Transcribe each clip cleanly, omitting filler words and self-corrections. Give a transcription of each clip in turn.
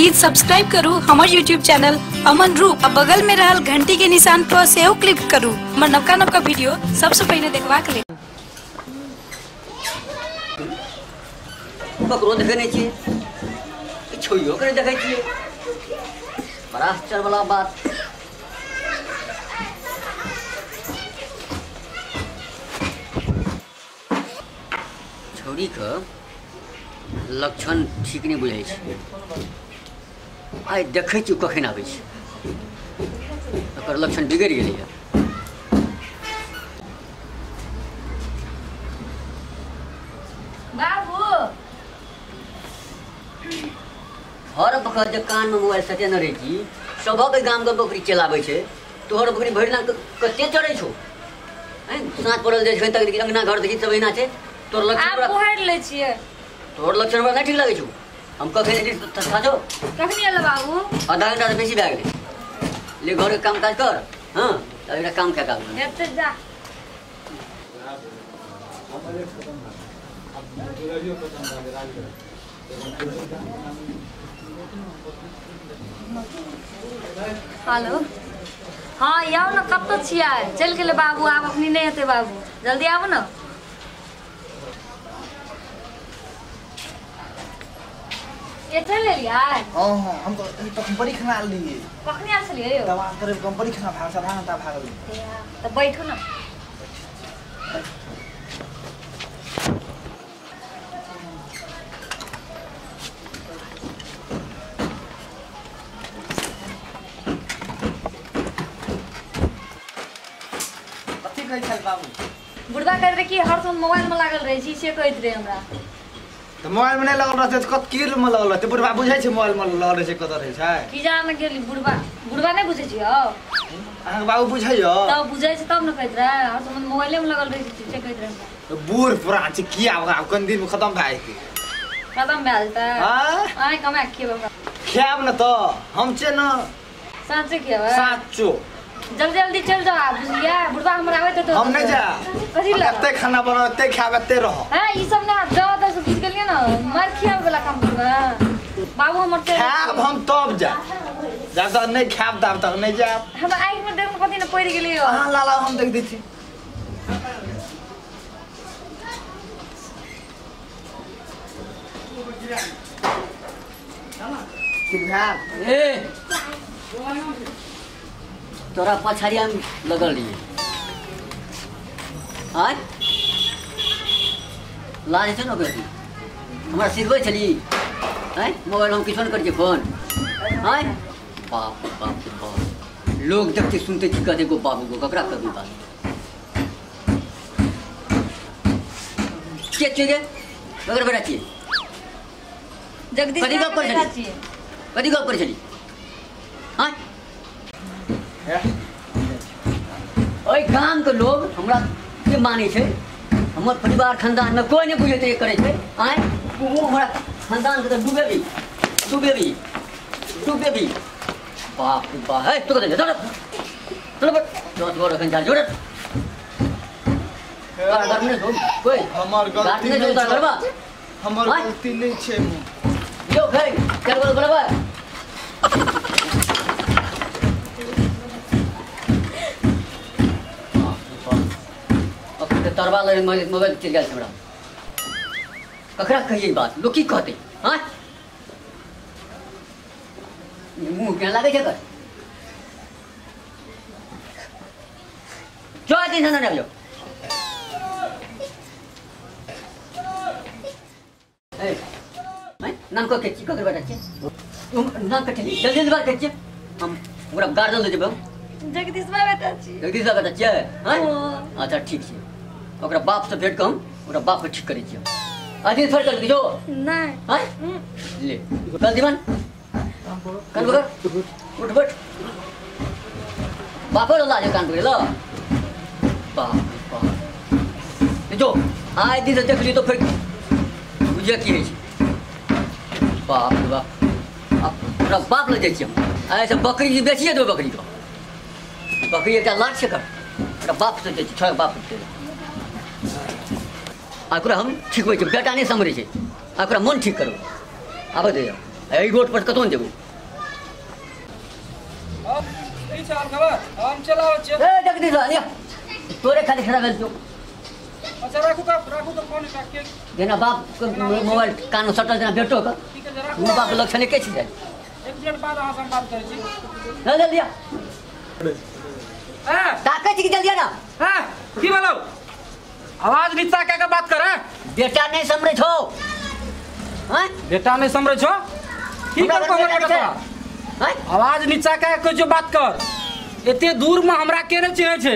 Please subscribe करू हमारे YouTube channel अमन रूप और बगल में रहल घंटी के निशान पर सेहो क्लिक करू हमार नवका नवका वीडियो सबसे पहले देखवा के लिए। बकरो देखे नहीं चाहिए, छोइयो करे देखे चाहिए, बड़ा आश्चर्य वाला बात। छोरी का लक्षण ठीक नहीं बुझे आइ देखे कखन आवे लक्षण बिगड़ गए। हर वक्त कान में मोबाइल सटे न रही छी, सबक गाम के बकरी चलावे छे, तोहर बकरी भरि दिन कते चढ़े छो। साँझ पड़ल जाय छै तक अंगना घर देखी सब एना छे। तोर लक्षण आप पोहर ले छिए, तोर लक्षण बड़ा ठीक लागे छो। हम कखन एडिट था छो कखनी आले बाबू आधा घंटा से बेसी भए गेलै। ले घर के काम काज कर। हां त एकटा काम क्या काम एते जा हेलो। हाँ याओ ना, कब तक छिया चल के ले बाबू, आप अपनी नहीं हेते बाबू, जल्दी आओ ना। ये चल ले लिया। हां हम तो कंपनी खाना लिए। कखनी आ चलिए यो दवा करे कंपनी खाना भाषा भांता भागल। तो बैठो ना। बुढ़वा कह रहे कि हर समय मोबाइल में लागल रहे छी, से कहत रहे हमरा। तो मोबाइल में नहीं लगल रहते तो कत कील में लगल रहते। बुढ़वा बुझै छै मोबाइल में लगल रहे छै कत रहे छै की जान गेली बुढ़वा नहीं बुझे छी। अहाँ बाबू बुझैयो तब बुझै छै तब न कहत रहे, हर समय मोबाइले में लगल रहे छी, से कहत रहे हमरा। तो बूढ़ पुरान छै किया होगा कन दिन में खत्म भए जेतै। खत्म भए जेतै। हां आइ कमा खियब हमरा। खायब न तो हम छै न साँचे खियब। साचो जल्दी जल्दी चल जाओ आप, बुझलिए बुढ़वा हमरा आवे तो हम नहीं जा कथि ल एते खाना बनाओ एते खाब एते रहो। हां ई सब ना जाओ त से बुझ गेलिए न, मार खियाब वाला काम करबा बाबू हमर चल खाब हम तब जा जब तक नहीं खाब तब तक नहीं जा। हम आइ में देख कथि न पड़ गेली हो। हां लाला हम देख दै छी। ए तोरा पछाड़िया में लगल रही आज लाज छै न करती हमरा सिरबै छली। हैं मोबाइल हम किछो न कर फोन। हैं बाप बाप बाप लोग देखते सुनते की कहते गो बाबू गो ककरा कभी बात के छिए ककरा बेटा छिए जगदीश कथी गप कर चली। हैं ओइ गाम के लोग हमरा के माने छे, हमर परिवार खानदान में कोई नहीं बुझे ते करे छे। आय वो हमरा खानदान के डूबे भी बाप रे बाप है तो कहते चलो चलो बट जो रखन जा जोड़ घर में सो कोई हमर गलती नहीं उतार करबा हमर गलती नहीं छे। जो भाई कर बोल बराबर तरवा ले मोबाइल चल गया हमरा ककरा कहिए बात लोग की कहते। हाँ मुँह क्या लागे छै कर जो आते हैं ना जो नाम को के ककर बेटा छे नाम कथि जल्दी बात कर हम पूरा गार्डन ले जेबो। जगदीश बेटा छी। जगदीश बेटा छिए। हां अच्छा ठीक छै ओकरा बाप से भेट कम ओकरा बाप के ठीक करे छिए। आदि फर कर दियो नहीं। हां ले चल दीवान कान बगर उठ बैठ बाप ला जे कान बगर ला बाप बाप जो आइ दिन देख ली तो फिर बुझे की है बाप रे बाप अपना बाप ले जाइ छी हम ऐसे बकरी बेचिए दो बकरी को बकरी एक लाख से कर बाप से छ बाप आकरा हम ठीक हो बेटा नहीं समझे आकरा मन ठीक करो आब दे एही रोड पर कतौ जेबू की चाल खबर हम चलाओ छे ए जगदीश आलिया तोरे खाली खड़ा भेल जो अच्छा राखू तो फोन के जेना बाप के मोबाइल कान में सटल जेना बेटो के ठीक है जरा मुंह बाप के लक्षण के छी जाय 1 मिनट बाद अहाँ से हम बात करै छी ले लिया ए ताके छी जल्दी ना हां की बोलो आवाज नीचा के बात करे बेटा नहीं समझे छो हैं बेटा नहीं समझ छो की कर को हमर बेटा हैं आवाज नीचा के जो बात कर एते दूर में हमरा के नहीं चिन्है छे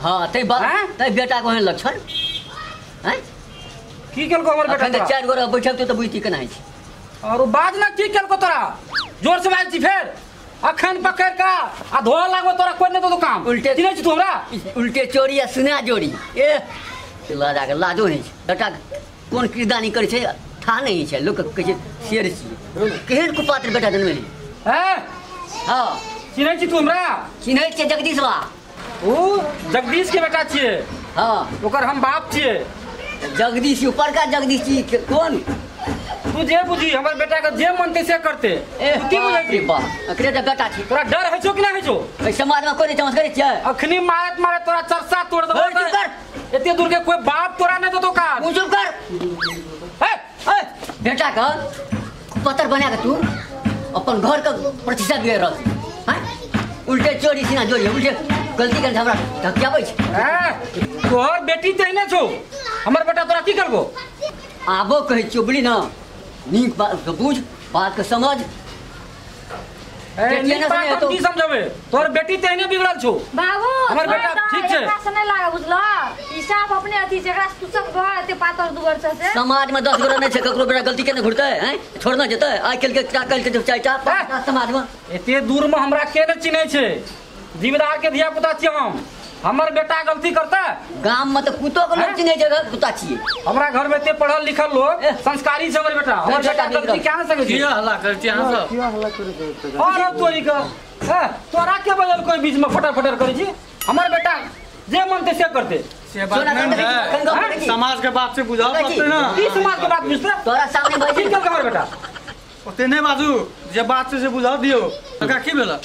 हां तै बात हैं? तै बेटा को लक्षण हैं की केल को हमर बेटा अखन तोरा? चार गोरा बैठक तो बुझती केना छै और बाज ना की केल को तोरा जोर से बाज छी फेर अखन पकड़ का आ धोआ लागो तोरा कोई नहीं तो काम उल्टे चिन्है छी तू हमरा उल्टे चोरी या सुना जोड़ी ए लाजा के लाजो नहीं छै बेटा कोन किरदानी करे छै था नहीं छै लोग कहै छै शेर छी केहन कुपात्र बेटा जन्मेली हैं हां चिन्है छी तू हमरा चिन्है छै जगदीशवा ओ जगदीश के बेटा छिए हां ओकर हम बाप छिए जगदीश ऊपर का जगदीश जी कौन तू जे बुझी हमर बेटा के जे मन ते से करते ए तू की बुझै छी बा अकरे त बेटा छी तोरा डर है छो कि नहीं है छो ए समाज में कोई चमत्कार करे छै अखनी मारत मारत तोरा चरसा तोड़ दबो ओए, चुप कर। एते दूर के कोई बाप तोरा नहीं देतो का तू चुप कर ए ए बेटा का पत्थर बना के तू अपन घर का प्रतिष्ठा दे रह हैं उल्टे चोरी सीना जोड़ी उल्टे गलती कर हमरा ढकियाबै छै ए तोहर बेटी तहने छो हमर बेटा तोरा की करबो आबो कहै चुबली ना नीक बात के बुझ बात के समझ ए बेटी नीक ना बात सुने हम तो की समझबे तोहर बेटी तहने बिगड़ल छो बाबू हमर बेटा ठीक छै। एकरा से नहीं लागे बुझलो ई साफ अपने अथी जेकरा से तू सब घर एते पातर दुगर से समाज में 10 गोरा नहीं छै ककरो बेटा गलती केने घुरतै हैं छोड़ना जेतै आइ कल के टाकल के चाइटा पाँच समाज में एते दूर में हमरा के न चिन्है छै जिम्मेदार के धिया पुता छियै हम हमर बेटा गलती करता गाम में तो कुतो के लोग चिन्है जगह कुत्ता छिए हमरा घर में एते पढ़ल लिखल लोग ए। संस्कारी छै हमर बेटा हमर बेटा गलती क्या न सकै छै हल्ला करती अहाँ सब और अब तोरी का है तोरा के बजल कोई बीच में फटर फटर करै छी हमर बेटा जे मन ते से करते से बात नहीं है समाज के बात से बुझाओ पड़ते ना की समाज के बात बुझते तोरा सामने भाई ठीक कर हमर बेटा ओते नहीं बाजू जे बात से बुझाओ दियो का की भेला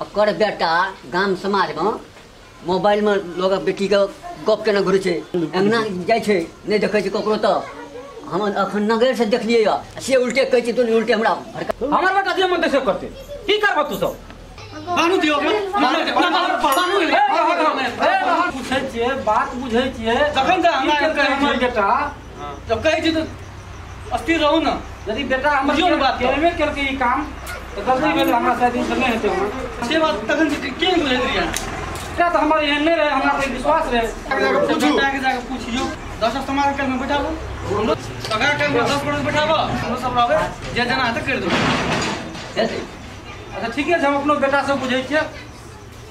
ओकर बेटा गाम समाज में मोबाइल में लोग बेटी के गप केना घुरे छै अंगना जाय छै नहीं देखै छै ककरो तो हम अखन नगर से देखलिए से उल्टे कहै छै तू उल्टे हमरा भड़का हमर बेटा जे मन ते से करते की करबो तू सब बानू दियो बानू पूछै छियै बात बुझै छियै तखन त हमरा की कहै छै बेटा जब कहै छी तो अस्थिर रहू ना यदि बेटा हमर बुझियौ ने बात तो। केलबे केलकै ई काम तो गलती भेल हमरा शायद ई सब नहीं हेतै हमरा से बात तखन से के बुझैत रिया क्या तो हमारे एहन नहीं रहे हमरा पे विश्वास रहे जाके पूछू जाके पूछियो 10 समाज के में बैठाबो हम लोग अगर टाइम में 10 मिनट बैठाबो हम सब रहबे जे जना है कर देबो अच्छा ठीक है हम अपनो बेटा से बुझै छियै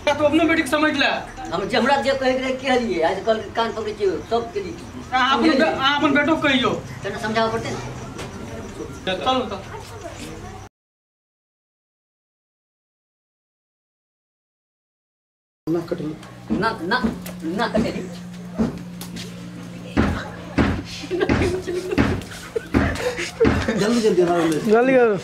क्या तो अपने बेटी के समझ ले हम जे हमरा जे कहै के कहलिए आजकल कान पकड़े छियै सब के लिए अहाँ अपन बेटो को कहियो तने समझाव पड़ते चलू तो ना ना ना कटे जल्दी जल्दी जल्दी करो